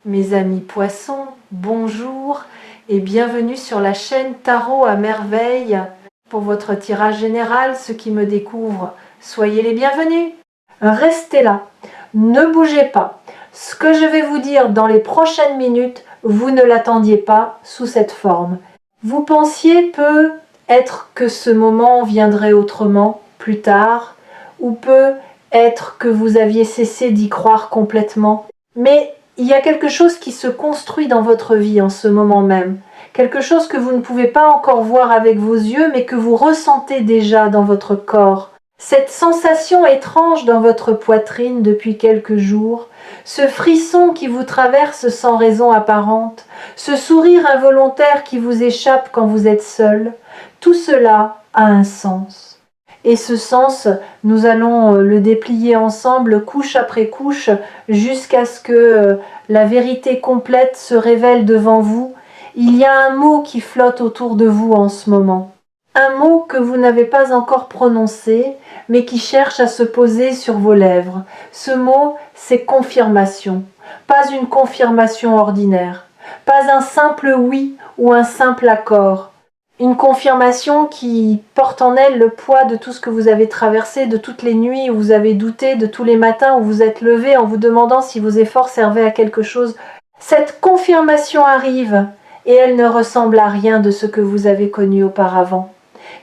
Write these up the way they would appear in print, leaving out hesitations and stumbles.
Mes amis poissons, bonjour et bienvenue sur la chaîne Tarot à merveille. Pour votre tirage général, ceux qui me découvrent, soyez les bienvenus. Restez là, ne bougez pas. Ce que je vais vous dire dans les prochaines minutes, vous ne l'attendiez pas sous cette forme. Vous pensiez peut-être que ce moment viendrait autrement, plus tard, ou peut-être que vous aviez cessé d'y croire complètement. Mais il y a quelque chose qui se construit dans votre vie en ce moment même. Quelque chose que vous ne pouvez pas encore voir avec vos yeux, mais que vous ressentez déjà dans votre corps. Cette sensation étrange dans votre poitrine depuis quelques jours, ce frisson qui vous traverse sans raison apparente, ce sourire involontaire qui vous échappe quand vous êtes seul, tout cela a un sens. Et ce sens, nous allons le déplier ensemble, couche après couche, jusqu'à ce que la vérité complète se révèle devant vous. Il y a un mot qui flotte autour de vous en ce moment. Un mot que vous n'avez pas encore prononcé, mais qui cherche à se poser sur vos lèvres. Ce mot, c'est confirmation. Pas une confirmation ordinaire. Pas un simple oui ou un simple accord. Une confirmation qui porte en elle le poids de tout ce que vous avez traversé, de toutes les nuits où vous avez douté, de tous les matins où vous êtes levé en vous demandant si vos efforts servaient à quelque chose. Cette confirmation arrive et elle ne ressemble à rien de ce que vous avez connu auparavant.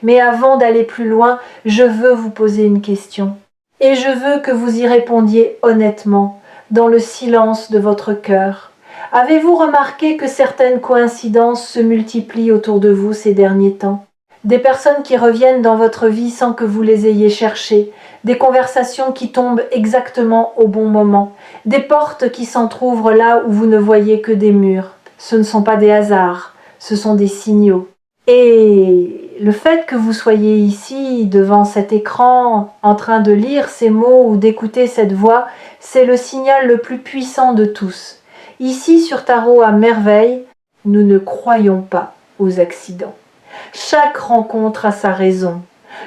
Mais avant d'aller plus loin, je veux vous poser une question. Et je veux que vous y répondiez honnêtement, dans le silence de votre cœur. Avez-vous remarqué que certaines coïncidences se multiplient autour de vous ces derniers temps? Des personnes qui reviennent dans votre vie sans que vous les ayez cherchées, des conversations qui tombent exactement au bon moment, des portes qui s'entr'ouvrent là où vous ne voyez que des murs. Ce ne sont pas des hasards, ce sont des signaux. Et le fait que vous soyez ici, devant cet écran, en train de lire ces mots ou d'écouter cette voix, c'est le signal le plus puissant de tous. Ici, sur Tarot à merveille, nous ne croyons pas aux accidents. Chaque rencontre a sa raison,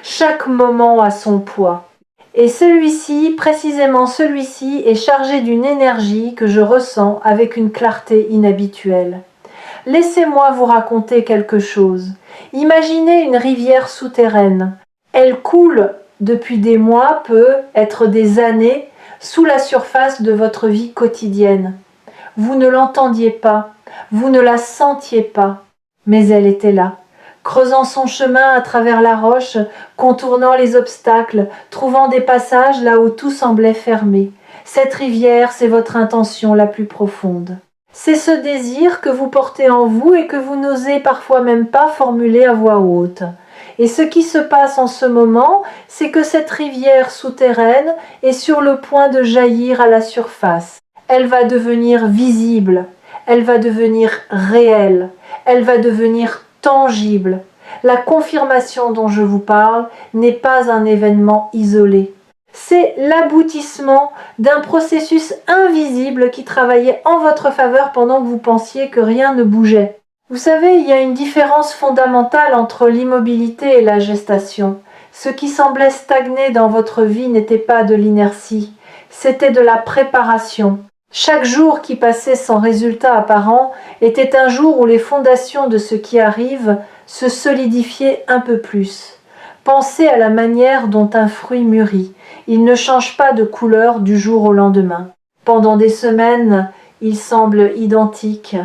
chaque moment a son poids. Et celui-ci, précisément celui-ci, est chargé d'une énergie que je ressens avec une clarté inhabituelle. Laissez-moi vous raconter quelque chose. Imaginez une rivière souterraine. Elle coule depuis des mois, peut être des années, sous la surface de votre vie quotidienne. Vous ne l'entendiez pas, vous ne la sentiez pas, mais elle était là, creusant son chemin à travers la roche, contournant les obstacles, trouvant des passages là où tout semblait fermé. Cette rivière, c'est votre intention la plus profonde. C'est ce désir que vous portez en vous et que vous n'osez parfois même pas formuler à voix haute. Et ce qui se passe en ce moment, c'est que cette rivière souterraine est sur le point de jaillir à la surface. Elle va devenir visible, elle va devenir réelle, elle va devenir tangible. La confirmation dont je vous parle n'est pas un événement isolé. C'est l'aboutissement d'un processus invisible qui travaillait en votre faveur pendant que vous pensiez que rien ne bougeait. Vous savez, il y a une différence fondamentale entre l'immobilité et la gestation. Ce qui semblait stagner dans votre vie n'était pas de l'inertie, c'était de la préparation. Chaque jour qui passait sans résultat apparent était un jour où les fondations de ce qui arrive se solidifiaient un peu plus. Pensez à la manière dont un fruit mûrit. Il ne change pas de couleur du jour au lendemain. Pendant des semaines, il semble identique.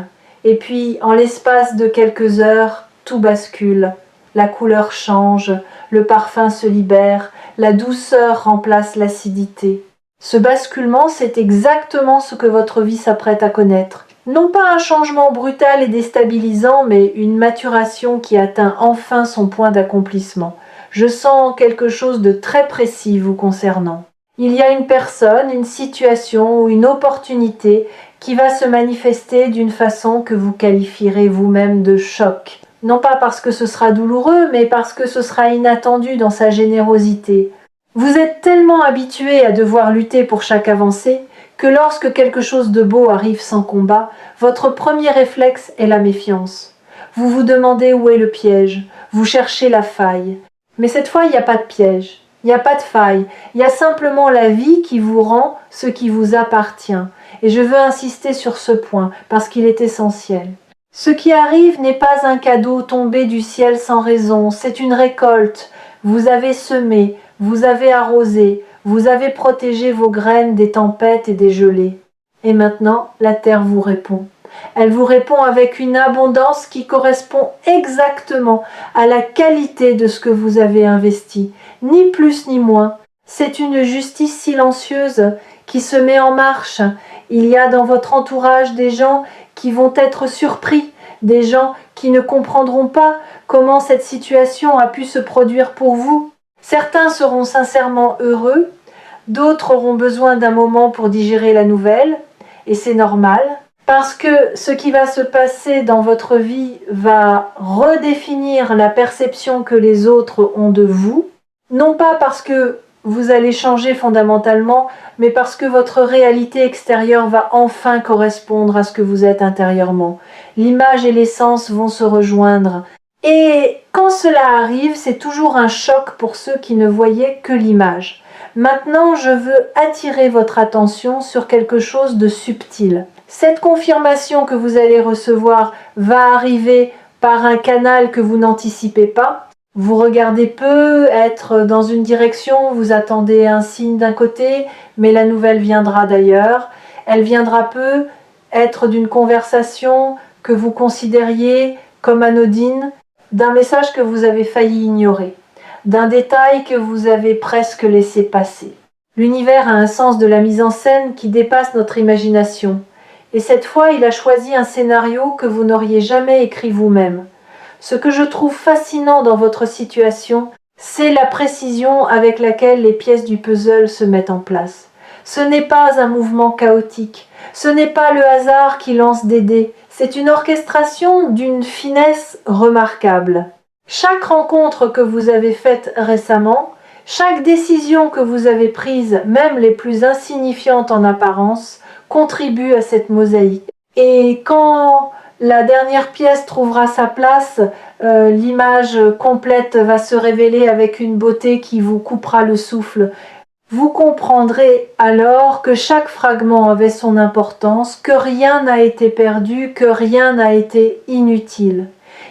Et puis, en l'espace de quelques heures, tout bascule. La couleur change, le parfum se libère, la douceur remplace l'acidité. Ce basculement, c'est exactement ce que votre vie s'apprête à connaître. Non pas un changement brutal et déstabilisant, mais une maturation qui atteint enfin son point d'accomplissement. Je sens quelque chose de très précis vous concernant. Il y a une personne, une situation ou une opportunité qui va se manifester d'une façon que vous qualifierez vous-même de choc. Non pas parce que ce sera douloureux, mais parce que ce sera inattendu dans sa générosité. Vous êtes tellement habitué à devoir lutter pour chaque avancée que lorsque quelque chose de beau arrive sans combat, votre premier réflexe est la méfiance. Vous vous demandez où est le piège, vous cherchez la faille. Mais cette fois, il n'y a pas de piège, il n'y a pas de faille, il y a simplement la vie qui vous rend ce qui vous appartient. Et je veux insister sur ce point parce qu'il est essentiel. Ce qui arrive n'est pas un cadeau tombé du ciel sans raison, c'est une récolte. Vous avez semé, vous avez arrosé, vous avez protégé vos graines des tempêtes et des gelées. Et maintenant, la terre vous répond. Elle vous répond avec une abondance qui correspond exactement à la qualité de ce que vous avez investi, ni plus ni moins. C'est une justice silencieuse qui se met en marche. Il y a dans votre entourage des gens qui vont être surpris, des gens qui ne comprendront pas comment cette situation a pu se produire pour vous. Certains seront sincèrement heureux, d'autres auront besoin d'un moment pour digérer la nouvelle, et c'est normal, parce que ce qui va se passer dans votre vie va redéfinir la perception que les autres ont de vous, non pas parce que vous allez changer fondamentalement, mais parce que votre réalité extérieure va enfin correspondre à ce que vous êtes intérieurement. L'image et l'essence vont se rejoindre. Et quand cela arrive, c'est toujours un choc pour ceux qui ne voyaient que l'image. Maintenant, je veux attirer votre attention sur quelque chose de subtil. Cette confirmation que vous allez recevoir va arriver par un canal que vous n'anticipez pas. Vous regardez peu, être dans une direction, vous attendez un signe d'un côté, mais la nouvelle viendra d'ailleurs. Elle viendra peu, être d'une conversation que vous considériez comme anodine, d'un message que vous avez failli ignorer, d'un détail que vous avez presque laissé passer. L'univers a un sens de la mise en scène qui dépasse notre imagination. Et cette fois, il a choisi un scénario que vous n'auriez jamais écrit vous-même. Ce que je trouve fascinant dans votre situation, c'est la précision avec laquelle les pièces du puzzle se mettent en place. Ce n'est pas un mouvement chaotique, ce n'est pas le hasard qui lance des dés, c'est une orchestration d'une finesse remarquable. Chaque rencontre que vous avez faite récemment, chaque décision que vous avez prise, même les plus insignifiantes en apparence, contribue à cette mosaïque. Et quand la dernière pièce trouvera sa place, l'image complète va se révéler avec une beauté qui vous coupera le souffle. Vous comprendrez alors que chaque fragment avait son importance, que rien n'a été perdu, que rien n'a été inutile.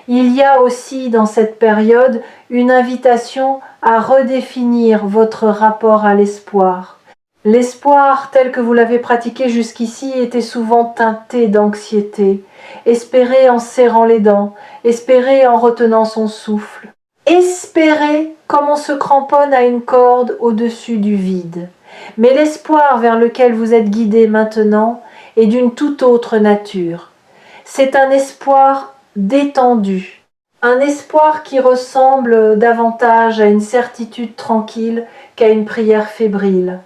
Il y a aussi dans cette période une invitation à redéfinir votre rapport à l'espoir. L'espoir tel que vous l'avez pratiqué jusqu'ici était souvent teinté d'anxiété. Espérer en serrant les dents, espérer en retenant son souffle. Espérer comme on se cramponne à une corde au-dessus du vide. Mais l'espoir vers lequel vous êtes guidé maintenant est d'une toute autre nature. C'est un espoir détendu, un espoir qui ressemble davantage à une certitude tranquille qu'à une prière fébrile.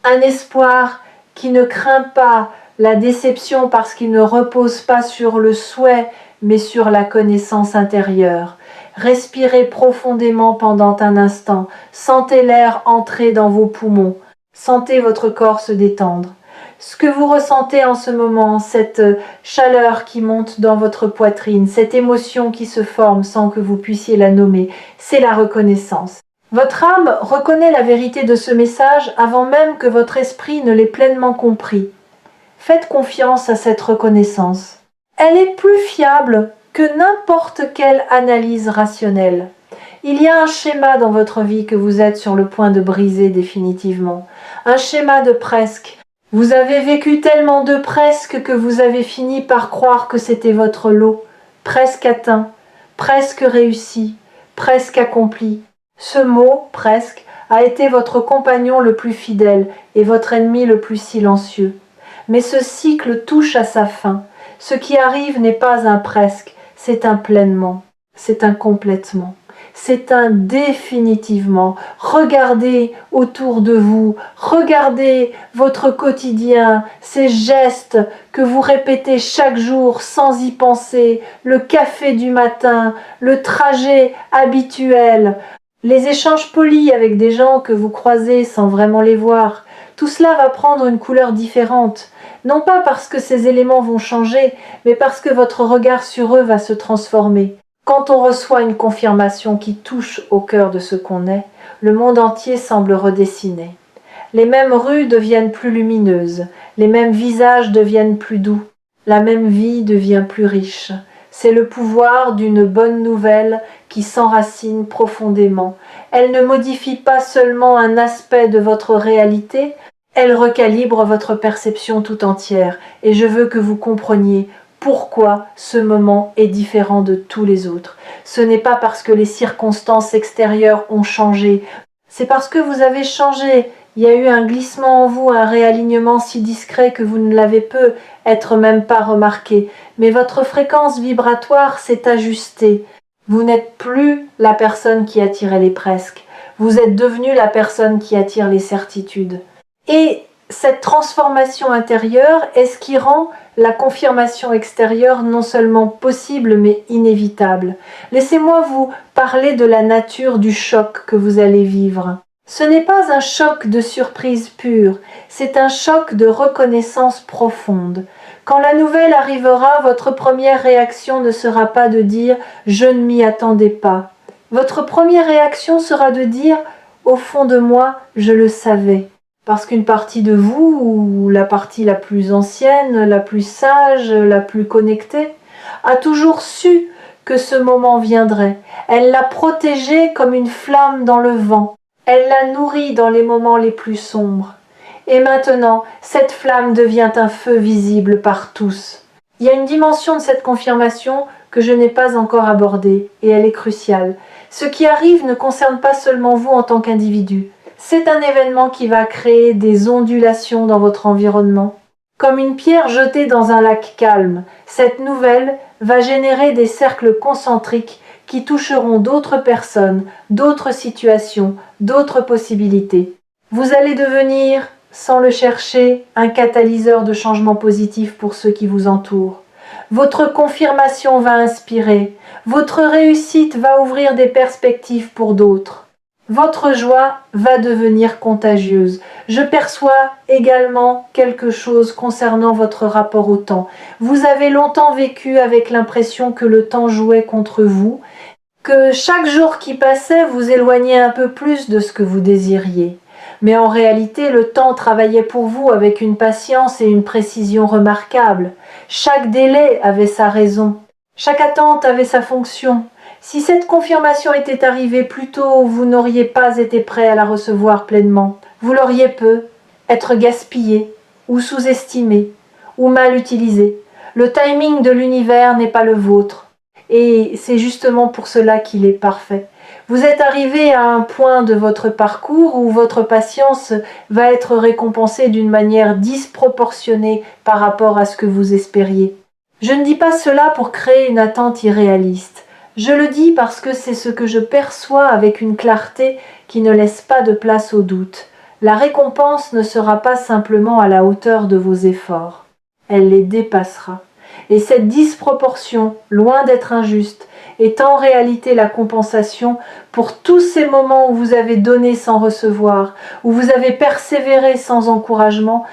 Un espoir qui ne craint pas la déception parce qu'il ne repose pas sur le souhait, mais sur la connaissance intérieure. Respirez profondément pendant un instant, sentez l'air entrer dans vos poumons, sentez votre corps se détendre. Ce que vous ressentez en ce moment, cette chaleur qui monte dans votre poitrine, cette émotion qui se forme sans que vous puissiez la nommer, c'est la reconnaissance. Votre âme reconnaît la vérité de ce message avant même que votre esprit ne l'ait pleinement compris. Faites confiance à cette reconnaissance. Elle est plus fiable que n'importe quelle analyse rationnelle. Il y a un schéma dans votre vie que vous êtes sur le point de briser définitivement. Un schéma de presque. Vous avez vécu tellement de presque que vous avez fini par croire que c'était votre lot. Presque atteint, presque réussi, presque accompli. Ce mot, presque, a été votre compagnon le plus fidèle et votre ennemi le plus silencieux. Mais ce cycle touche à sa fin. Ce qui arrive n'est pas un presque, c'est un pleinement, c'est un complètement, c'est un définitivement. Regardez autour de vous, regardez votre quotidien, ces gestes que vous répétez chaque jour sans y penser, le café du matin, le trajet habituel, les échanges polis avec des gens que vous croisez sans vraiment les voir. Tout cela va prendre une couleur différente. Non pas parce que ces éléments vont changer, mais parce que votre regard sur eux va se transformer. Quand on reçoit une confirmation qui touche au cœur de ce qu'on est, le monde entier semble redessiner. Les mêmes rues deviennent plus lumineuses, les mêmes visages deviennent plus doux, la même vie devient plus riche. C'est le pouvoir d'une bonne nouvelle qui s'enracine profondément. Elle ne modifie pas seulement un aspect de votre réalité, elle recalibre votre perception tout entière. Et je veux que vous compreniez pourquoi ce moment est différent de tous les autres. Ce n'est pas parce que les circonstances extérieures ont changé, c'est parce que vous avez changé. Il y a eu un glissement en vous, un réalignement si discret que vous ne l'avez peut-être même pas remarqué. Mais votre fréquence vibratoire s'est ajustée. Vous n'êtes plus la personne qui attirait les presque. Vous êtes devenu la personne qui attire les certitudes. Et cette transformation intérieure est ce qui rend la confirmation extérieure non seulement possible mais inévitable. Laissez-moi vous parler de la nature du choc que vous allez vivre. Ce n'est pas un choc de surprise pure, c'est un choc de reconnaissance profonde. Quand la nouvelle arrivera, votre première réaction ne sera pas de dire « je ne m'y attendais pas ». Votre première réaction sera de dire « au fond de moi, je le savais ». Parce qu'une partie de vous, ou la partie la plus ancienne, la plus sage, la plus connectée, a toujours su que ce moment viendrait. Elle l'a protégé comme une flamme dans le vent. Elle l'a nourri dans les moments les plus sombres. Et maintenant, cette flamme devient un feu visible par tous. Il y a une dimension de cette confirmation que je n'ai pas encore abordée, et elle est cruciale. Ce qui arrive ne concerne pas seulement vous en tant qu'individu. C'est un événement qui va créer des ondulations dans votre environnement. Comme une pierre jetée dans un lac calme, cette nouvelle va générer des cercles concentriques qui toucheront d'autres personnes, d'autres situations, d'autres possibilités. Vous allez devenir, sans le chercher, un catalyseur de changement positif pour ceux qui vous entourent. Votre confirmation va inspirer, votre réussite va ouvrir des perspectives pour d'autres. Votre joie va devenir contagieuse. Je perçois également quelque chose concernant votre rapport au temps. Vous avez longtemps vécu avec l'impression que le temps jouait contre vous, que chaque jour qui passait vous éloignait un peu plus de ce que vous désiriez. Mais en réalité, le temps travaillait pour vous avec une patience et une précision remarquables. Chaque délai avait sa raison. Chaque attente avait sa fonction. Si cette confirmation était arrivée plus tôt, vous n'auriez pas été prêt à la recevoir pleinement. Vous l'auriez être gaspillé, ou sous-estimé, ou mal utilisé. Le timing de l'univers n'est pas le vôtre. Et c'est justement pour cela qu'il est parfait. Vous êtes arrivé à un point de votre parcours où votre patience va être récompensée d'une manière disproportionnée par rapport à ce que vous espériez. Je ne dis pas cela pour créer une attente irréaliste. Je le dis parce que c'est ce que je perçois avec une clarté qui ne laisse pas de place au doute. La récompense ne sera pas simplement à la hauteur de vos efforts. Elle les dépassera. Et cette disproportion, loin d'être injuste, est en réalité la compensation pour tous ces moments où vous avez donné sans recevoir, où vous avez persévéré sans encouragement,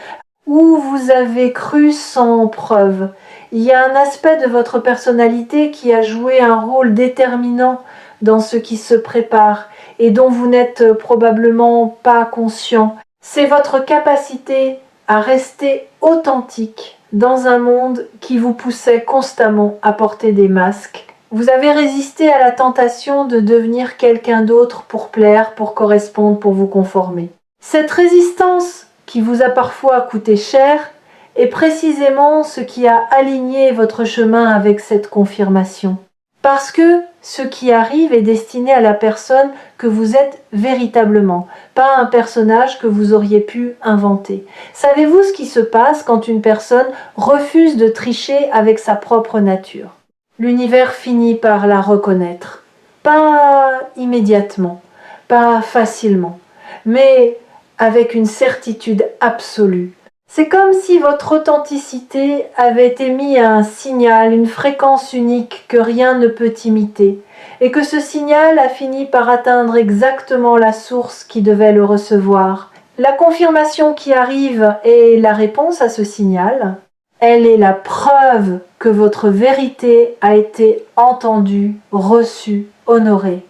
où vous avez cru sans preuve. Il y a un aspect de votre personnalité qui a joué un rôle déterminant dans ce qui se prépare et dont vous n'êtes probablement pas conscient. C'est votre capacité à rester authentique dans un monde qui vous poussait constamment à porter des masques. Vous avez résisté à la tentation de devenir quelqu'un d'autre pour plaire, pour correspondre, pour vous conformer. Cette résistance qui vous a parfois coûté cher est précisément ce qui a aligné votre chemin avec cette confirmation. Parce que ce qui arrive est destiné à la personne que vous êtes véritablement, pas un personnage que vous auriez pu inventer. Savez-vous ce qui se passe quand une personne refuse de tricher avec sa propre nature? L'univers finit par la reconnaître. Pas immédiatement, pas facilement, mais avec une certitude absolue. C'est comme si votre authenticité avait émis un signal, une fréquence unique que rien ne peut imiter, et que ce signal a fini par atteindre exactement la source qui devait le recevoir. La confirmation qui arrive est la réponse à ce signal. Elle est la preuve que votre vérité a été entendue, reçue, honorée.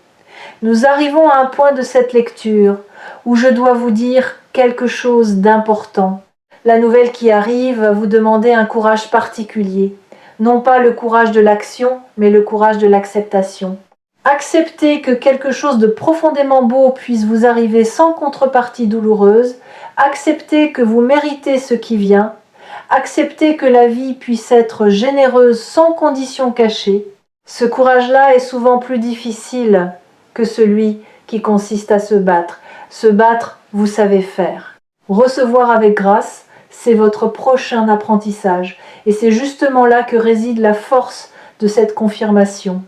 Nous arrivons à un point de cette lecture où je dois vous dire quelque chose d'important. La nouvelle qui arrive va vous demander un courage particulier. Non pas le courage de l'action, mais le courage de l'acceptation. Acceptez que quelque chose de profondément beau puisse vous arriver sans contrepartie douloureuse. Acceptez que vous méritez ce qui vient. Acceptez que la vie puisse être généreuse sans conditions cachées. Ce courage-là est souvent plus difficile que celui qui consiste à se battre. Se battre, vous savez faire. Recevoir avec grâce, c'est votre prochain apprentissage. Et c'est justement là que réside la force de cette confirmation.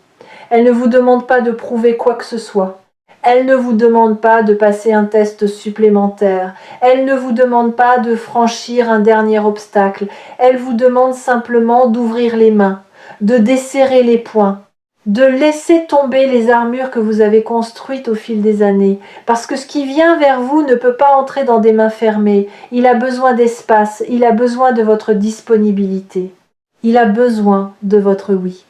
Elle ne vous demande pas de prouver quoi que ce soit. Elle ne vous demande pas de passer un test supplémentaire. Elle ne vous demande pas de franchir un dernier obstacle. Elle vous demande simplement d'ouvrir les mains, de desserrer les poings, de laisser tomber les armures que vous avez construites au fil des années. Parce que ce qui vient vers vous ne peut pas entrer dans des mains fermées. Il a besoin d'espace, il a besoin de votre disponibilité. Il a besoin de votre oui.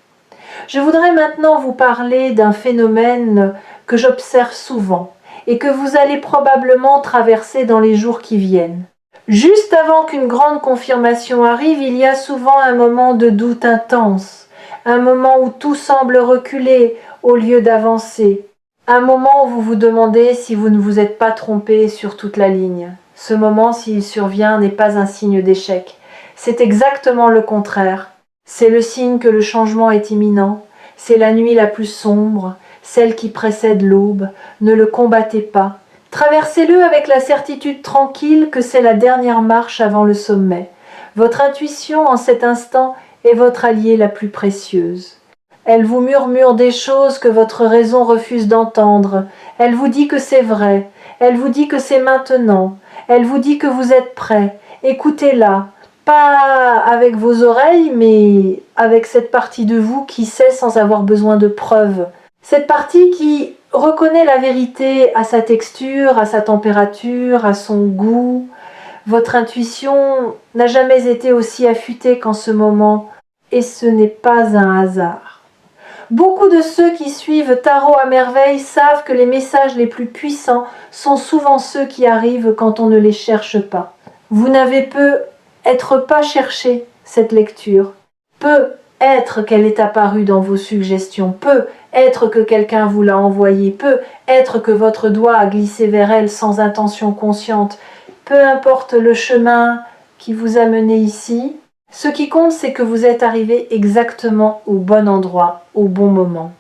Je voudrais maintenant vous parler d'un phénomène que j'observe souvent et que vous allez probablement traverser dans les jours qui viennent. Juste avant qu'une grande confirmation arrive, il y a souvent un moment de doute intense, un moment où tout semble reculer au lieu d'avancer, un moment où vous vous demandez si vous ne vous êtes pas trompé sur toute la ligne. Ce moment, s'il survient, n'est pas un signe d'échec. C'est exactement le contraire. C'est le signe que le changement est imminent, c'est la nuit la plus sombre, celle qui précède l'aube. Ne le combattez pas. Traversez-le avec la certitude tranquille que c'est la dernière marche avant le sommet. Votre intuition en cet instant est votre alliée la plus précieuse. Elle vous murmure des choses que votre raison refuse d'entendre. Elle vous dit que c'est vrai. Elle vous dit que c'est maintenant. Elle vous dit que vous êtes prêt. Écoutez-la. Pas avec vos oreilles, mais avec cette partie de vous qui sait sans avoir besoin de preuves. Cette partie qui reconnaît la vérité à sa texture, à sa température, à son goût. Votre intuition n'a jamais été aussi affûtée qu'en ce moment, et ce n'est pas un hasard. Beaucoup de ceux qui suivent Tarot à merveille savent que les messages les plus puissants sont souvent ceux qui arrivent quand on ne les cherche pas. Vous n'avez peut-être pas cherché cette lecture. Peut être qu'elle est apparue dans vos suggestions. Peut être que quelqu'un vous l'a envoyée. Peut être que votre doigt a glissé vers elle sans intention consciente. Peu importe le chemin qui vous a mené ici, ce qui compte, c'est que vous êtes arrivé exactement au bon endroit, au bon moment.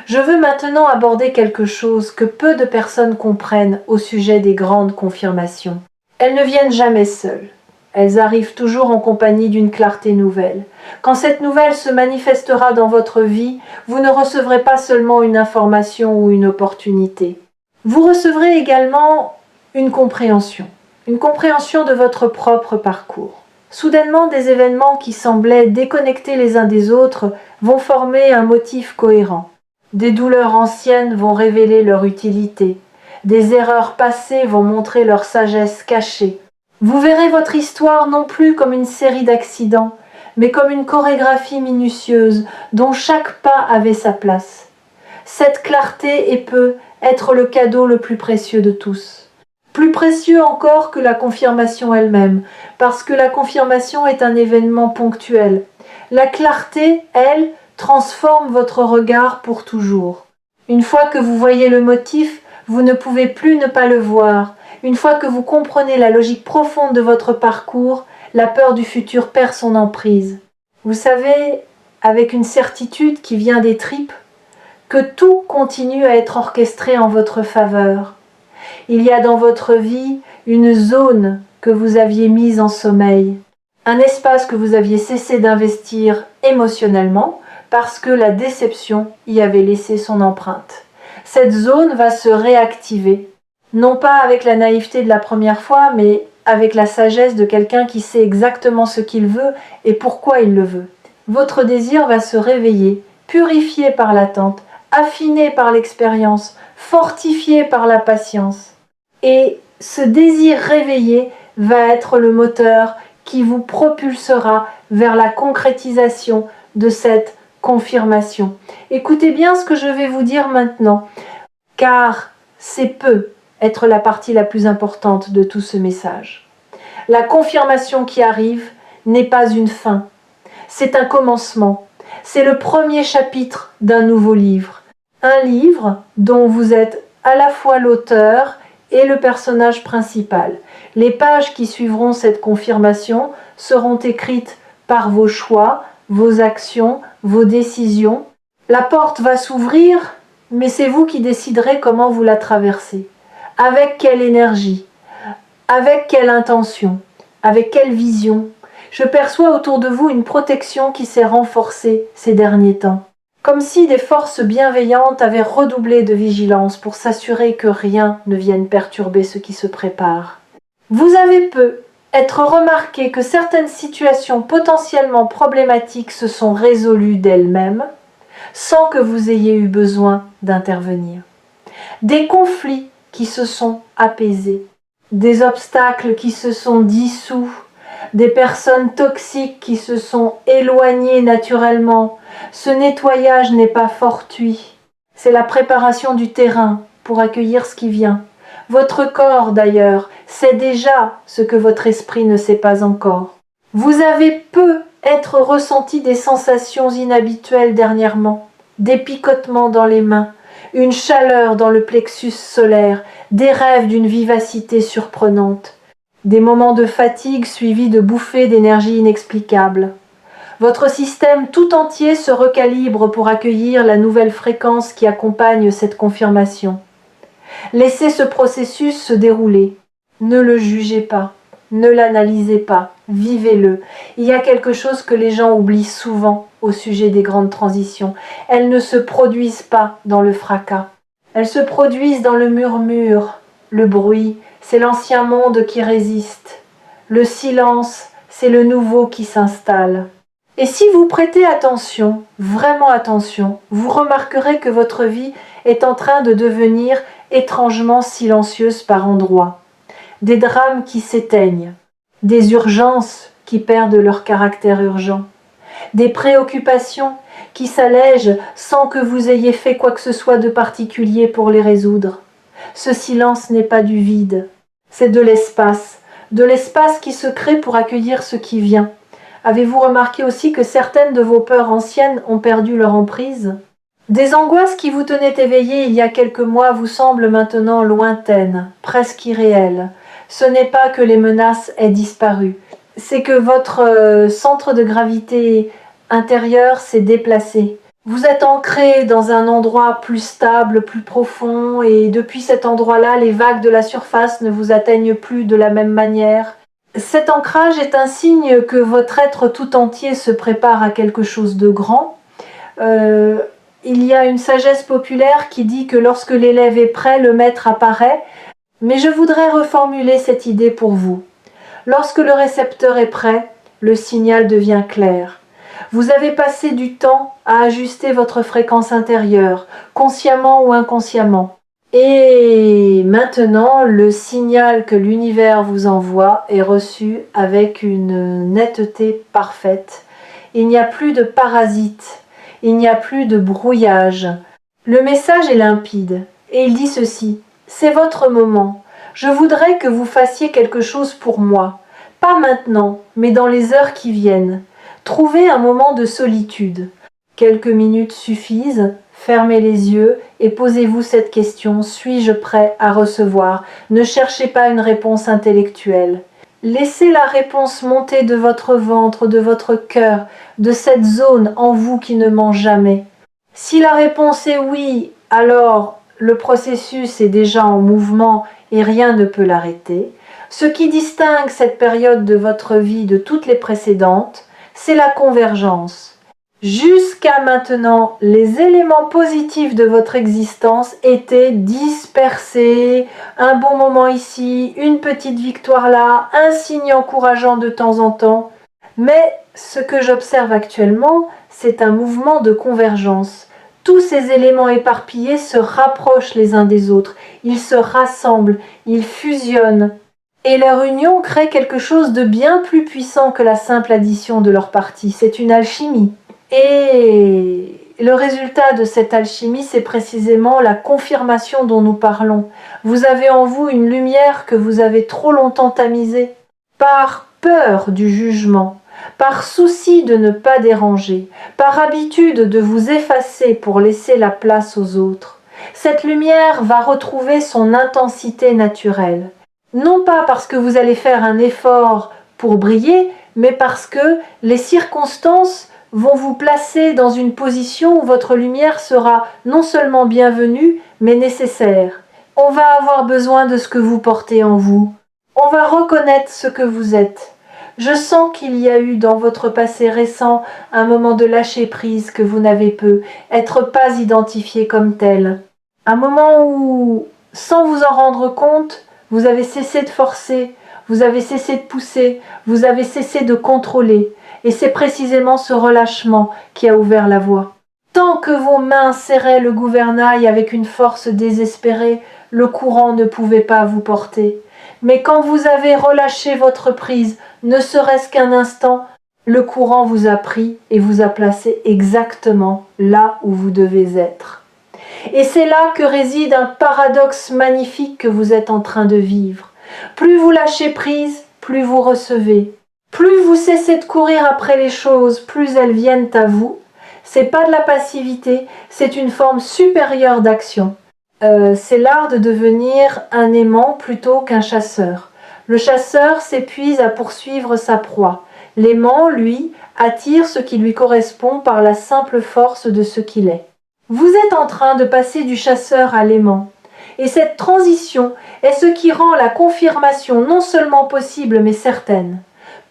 Je veux maintenant aborder quelque chose que peu de personnes comprennent au sujet des grandes confirmations. Elles ne viennent jamais seules. Elles arrivent toujours en compagnie d'une clarté nouvelle. Quand cette nouvelle se manifestera dans votre vie, vous ne recevrez pas seulement une information ou une opportunité. Vous recevrez également une compréhension de votre propre parcours. Soudainement, des événements qui semblaient déconnectés les uns des autres vont former un motif cohérent. Des douleurs anciennes vont révéler leur utilité. Des erreurs passées vont montrer leur sagesse cachée. Vous verrez votre histoire non plus comme une série d'accidents, mais comme une chorégraphie minutieuse dont chaque pas avait sa place. Cette clarté peut être le cadeau le plus précieux de tous. Plus précieux encore que la confirmation elle-même, parce que la confirmation est un événement ponctuel. La clarté, elle, transforme votre regard pour toujours. Une fois que vous voyez le motif, vous ne pouvez plus ne pas le voir. Une fois que vous comprenez la logique profonde de votre parcours, la peur du futur perd son emprise. Vous savez, avec une certitude qui vient des tripes, que tout continue à être orchestré en votre faveur. Il y a dans votre vie une zone que vous aviez mise en sommeil, un espace que vous aviez cessé d'investir émotionnellement parce que la déception y avait laissé son empreinte. Cette zone va se réactiver, non pas avec la naïveté de la première fois, mais avec la sagesse de quelqu'un qui sait exactement ce qu'il veut et pourquoi il le veut. Votre désir va se réveiller, purifié par l'attente, affiné par l'expérience, fortifié par la patience. Et ce désir réveillé va être le moteur qui vous propulsera vers la concrétisation de cette confirmation. Écoutez bien ce que je vais vous dire maintenant, car c'est peu être la partie la plus importante de tout ce message. La confirmation qui arrive n'est pas une fin, c'est un commencement. C'est le premier chapitre d'un nouveau livre. Un livre dont vous êtes à la fois l'auteur et le personnage principal. Les pages qui suivront cette confirmation seront écrites par vos choix, vos actions, vos décisions. La porte va s'ouvrir, mais c'est vous qui déciderez comment vous la traversez. Avec quelle énergie, avec quelle intention, avec quelle vision. Je perçois autour de vous une protection qui s'est renforcée ces derniers temps. Comme si des forces bienveillantes avaient redoublé de vigilance pour s'assurer que rien ne vienne perturber ce qui se prépare. Vous avez être remarqué que certaines situations potentiellement problématiques se sont résolues d'elles-mêmes sans que vous ayez eu besoin d'intervenir. Des conflits qui se sont apaisés, des obstacles qui se sont dissous, des personnes toxiques qui se sont éloignées naturellement. Ce nettoyage n'est pas fortuit, c'est la préparation du terrain pour accueillir ce qui vient. Votre corps, d'ailleurs, sait déjà ce que votre esprit ne sait pas encore. Vous avez être ressenti des sensations inhabituelles dernièrement, des picotements dans les mains, une chaleur dans le plexus solaire, des rêves d'une vivacité surprenante, des moments de fatigue suivis de bouffées d'énergie inexplicables. Votre système tout entier se recalibre pour accueillir la nouvelle fréquence qui accompagne cette confirmation. Laissez ce processus se dérouler. Ne le jugez pas, ne l'analysez pas, vivez-le. Il y a quelque chose que les gens oublient souvent au sujet des grandes transitions. Elles ne se produisent pas dans le fracas. Elles se produisent dans le murmure, le bruit, c'est l'ancien monde qui résiste. Le silence, c'est le nouveau qui s'installe. Et si vous prêtez attention, vraiment attention, vous remarquerez que votre vie est en train de devenir étrangement silencieuse par endroits. Des drames qui s'éteignent, des urgences qui perdent leur caractère urgent, des préoccupations qui s'allègent sans que vous ayez fait quoi que ce soit de particulier pour les résoudre. Ce silence n'est pas du vide, c'est de l'espace qui se crée pour accueillir ce qui vient. Avez-vous remarqué aussi que certaines de vos peurs anciennes ont perdu leur emprise ? Des angoisses qui vous tenaient éveillées il y a quelques mois vous semblent maintenant lointaines, presque irréelles. Ce n'est pas que les menaces aient disparu, c'est que votre centre de gravité intérieur s'est déplacé. Vous êtes ancré dans un endroit plus stable, plus profond, et depuis cet endroit-là, les vagues de la surface ne vous atteignent plus de la même manière. Cet ancrage est un signe que votre être tout entier se prépare à quelque chose de grand. Il y a une sagesse populaire qui dit que lorsque l'élève est prêt, le maître apparaît, mais je voudrais reformuler cette idée pour vous. Lorsque le récepteur est prêt, le signal devient clair. Vous avez passé du temps à ajuster votre fréquence intérieure, consciemment ou inconsciemment. Et maintenant, le signal que l'univers vous envoie est reçu avec une netteté parfaite. Il n'y a plus de parasites, il n'y a plus de brouillage. Le message est limpide et il dit ceci: c'est votre moment. Je voudrais que vous fassiez quelque chose pour moi. Pas maintenant, mais dans les heures qui viennent. Trouvez un moment de solitude. Quelques minutes suffisent. Fermez les yeux et posez-vous cette question: suis-je prêt à recevoir? Ne cherchez pas une réponse intellectuelle. Laissez la réponse monter de votre ventre, de votre cœur, de cette zone en vous qui ne ment jamais. Si la réponse est oui, alors le processus est déjà en mouvement et rien ne peut l'arrêter. Ce qui distingue cette période de votre vie de toutes les précédentes, c'est la convergence. Jusqu'à maintenant, les éléments positifs de votre existence étaient dispersés. Un bon moment ici, une petite victoire là, un signe encourageant de temps en temps. Mais ce que j'observe actuellement, c'est un mouvement de convergence. Tous ces éléments éparpillés se rapprochent les uns des autres. Ils se rassemblent, ils fusionnent. Et leur union crée quelque chose de bien plus puissant que la simple addition de leurs parties. C'est une alchimie. Et Et le résultat de cette alchimie, c'est précisément la confirmation dont nous parlons. Vous avez en vous une lumière que vous avez trop longtemps tamisée, par peur du jugement, par souci de ne pas déranger, par habitude de vous effacer pour laisser la place aux autres. Cette lumière va retrouver son intensité naturelle. Non pas parce que vous allez faire un effort pour briller, mais parce que les circonstances vont vous placer dans une position où votre lumière sera non seulement bienvenue, mais nécessaire. On va avoir besoin de ce que vous portez en vous. On va reconnaître ce que vous êtes. Je sens qu'il y a eu dans votre passé récent un moment de lâcher prise que vous n'avez pu être pas identifié comme tel. Un moment où, sans vous en rendre compte, vous avez cessé de forcer, vous avez cessé de pousser, vous avez cessé de contrôler. Et c'est précisément ce relâchement qui a ouvert la voie. Tant que vos mains serraient le gouvernail avec une force désespérée, le courant ne pouvait pas vous porter. Mais quand vous avez relâché votre prise, ne serait-ce qu'un instant, le courant vous a pris et vous a placé exactement là où vous devez être. Et c'est là que réside un paradoxe magnifique que vous êtes en train de vivre. Plus vous lâchez prise, plus vous recevez. Plus vous cessez de courir après les choses, plus elles viennent à vous. C'est pas de la passivité, c'est une forme supérieure d'action. C'est l'art de devenir un aimant plutôt qu'un chasseur. Le chasseur s'épuise à poursuivre sa proie. L'aimant, lui, attire ce qui lui correspond par la simple force de ce qu'il est. Vous êtes en train de passer du chasseur à l'aimant. Et cette transition est ce qui rend la confirmation non seulement possible mais certaine.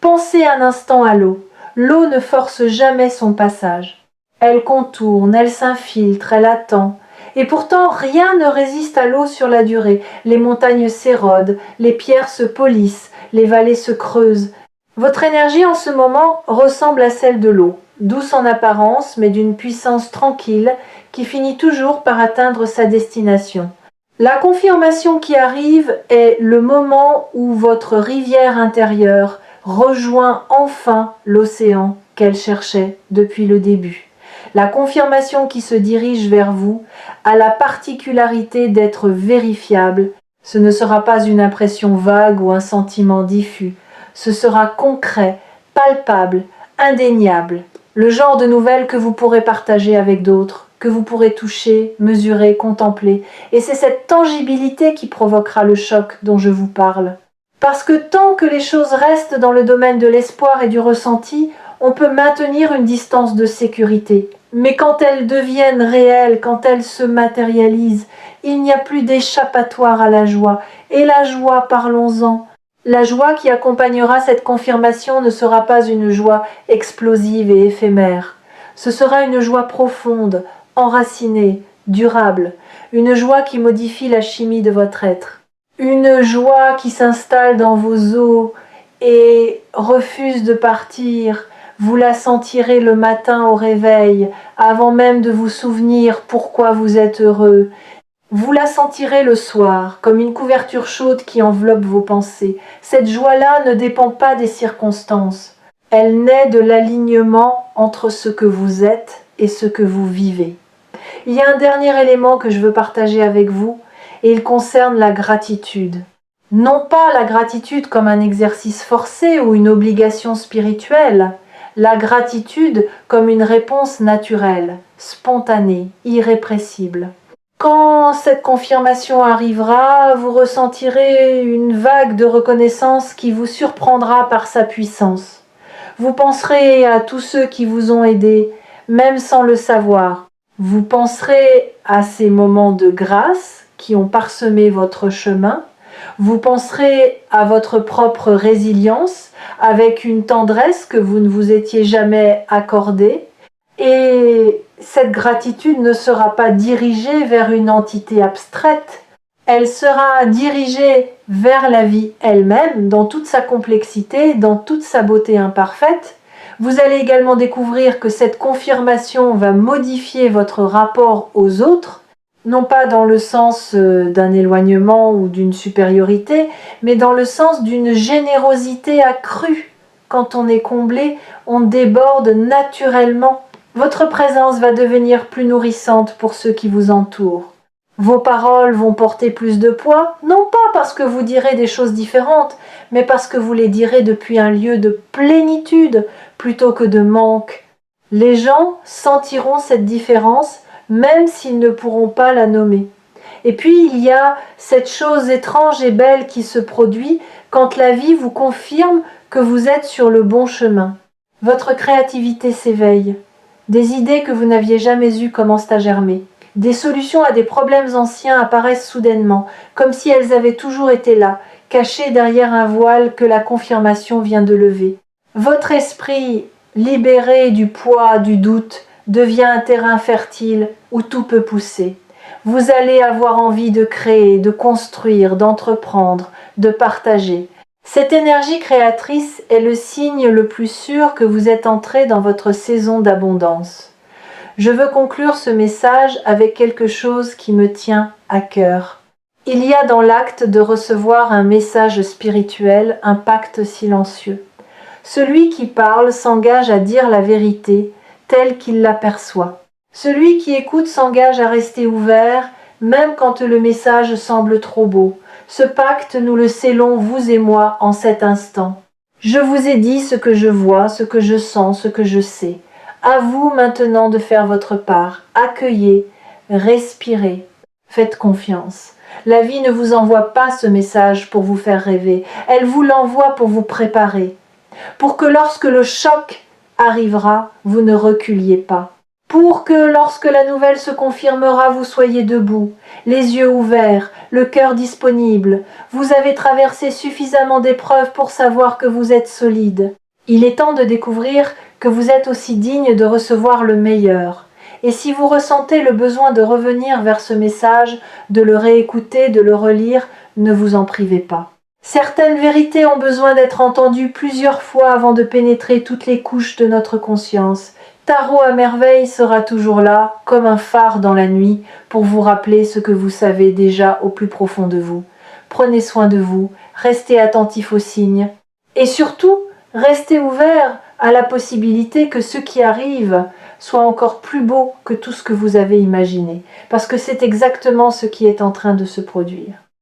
Pensez un instant à l'eau. L'eau ne force jamais son passage. Elle contourne, elle s'infiltre, elle attend. Et pourtant, rien ne résiste à l'eau sur la durée. Les montagnes s'érodent, les pierres se polissent, les vallées se creusent. Votre énergie en ce moment ressemble à celle de l'eau, douce en apparence, mais d'une puissance tranquille qui finit toujours par atteindre sa destination. La confirmation qui arrive est le moment où votre rivière intérieure rejoint enfin l'océan qu'elle cherchait depuis le début. La confirmation qui se dirige vers vous a la particularité d'être vérifiable. Ce ne sera pas une impression vague ou un sentiment diffus. Ce sera concret, palpable, indéniable. Le genre de nouvelles que vous pourrez partager avec d'autres, que vous pourrez toucher, mesurer, contempler. Et c'est cette tangibilité qui provoquera le choc dont je vous parle. Parce que tant que les choses restent dans le domaine de l'espoir et du ressenti, on peut maintenir une distance de sécurité. Mais quand elles deviennent réelles, quand elles se matérialisent, il n'y a plus d'échappatoire à la joie. Et la joie, parlons-en. La joie qui accompagnera cette confirmation ne sera pas une joie explosive et éphémère. Ce sera une joie profonde, enracinée, durable, une joie qui modifie la chimie de votre être. Une joie qui s'installe dans vos os et refuse de partir. Vous la sentirez le matin au réveil, avant même de vous souvenir pourquoi vous êtes heureux. Vous la sentirez le soir, comme une couverture chaude qui enveloppe vos pensées. Cette joie-là ne dépend pas des circonstances. Elle naît de l'alignement entre ce que vous êtes et ce que vous vivez. Il y a un dernier élément que je veux partager avec vous, et il concerne la gratitude. Non pas la gratitude comme un exercice forcé ou une obligation spirituelle, la gratitude comme une réponse naturelle, spontanée, irrépressible. Quand cette confirmation arrivera, vous ressentirez une vague de reconnaissance qui vous surprendra par sa puissance. Vous penserez à tous ceux qui vous ont aidé, même sans le savoir. Vous penserez à ces moments de grâce qui ont parsemé votre chemin. Vous penserez à votre propre résilience avec une tendresse que vous ne vous étiez jamais accordée. Et cette gratitude ne sera pas dirigée vers une entité abstraite. Elle sera dirigée vers la vie elle-même, dans toute sa complexité, dans toute sa beauté imparfaite. Vous allez également découvrir que cette confirmation va modifier votre rapport aux autres, non pas dans le sens d'un éloignement ou d'une supériorité, mais dans le sens d'une générosité accrue. Quand on est comblé, on déborde naturellement Votre présence va devenir plus nourrissante pour ceux qui vous entourent. Vos paroles vont porter plus de poids, non pas parce que vous direz des choses différentes, mais parce que vous les direz depuis un lieu de plénitude plutôt que de manque. Les gens sentiront cette différence même s'ils ne pourront pas la nommer. Et puis il y a cette chose étrange et belle qui se produit quand la vie vous confirme que vous êtes sur le bon chemin. Votre créativité s'éveille. Des idées que vous n'aviez jamais eues commencent à germer. Des solutions à des problèmes anciens apparaissent soudainement, comme si elles avaient toujours été là, cachées derrière un voile que la confirmation vient de lever. Votre esprit, libéré du poids du doute, devient un terrain fertile où tout peut pousser. Vous allez avoir envie de créer, de construire, d'entreprendre, de partager. Cette énergie créatrice est le signe le plus sûr que vous êtes entré dans votre saison d'abondance. Je veux conclure ce message avec quelque chose qui me tient à cœur. Il y a dans l'acte de recevoir un message spirituel un pacte silencieux. Celui qui parle s'engage à dire la vérité telle qu'il l'aperçoit. Celui qui écoute s'engage à rester ouvert, même quand le message semble trop beau. Ce pacte, nous le scellons, vous et moi, en cet instant. Je vous ai dit ce que je vois, ce que je sens, ce que je sais. À vous maintenant de faire votre part. Accueillez, respirez, faites confiance. La vie ne vous envoie pas ce message pour vous faire rêver. Elle vous l'envoie pour vous préparer. Pour que lorsque le choc arrivera, vous ne reculiez pas. Pour que lorsque la nouvelle se confirmera, vous soyez debout, les yeux ouverts, le cœur disponible. Vous avez traversé suffisamment d'épreuves pour savoir que vous êtes solide. Il est temps de découvrir que vous êtes aussi digne de recevoir le meilleur. Et si vous ressentez le besoin de revenir vers ce message, de le réécouter, de le relire, ne vous en privez pas. Certaines vérités ont besoin d'être entendues plusieurs fois avant de pénétrer toutes les couches de notre conscience. Tarot à merveille sera toujours là, comme un phare dans la nuit, pour vous rappeler ce que vous savez déjà au plus profond de vous. Prenez soin de vous, restez attentif aux signes. Et surtout, restez ouvert à la possibilité que ce qui arrive soit encore plus beau que tout ce que vous avez imaginé, parce que c'est exactement ce qui est en train de se produire.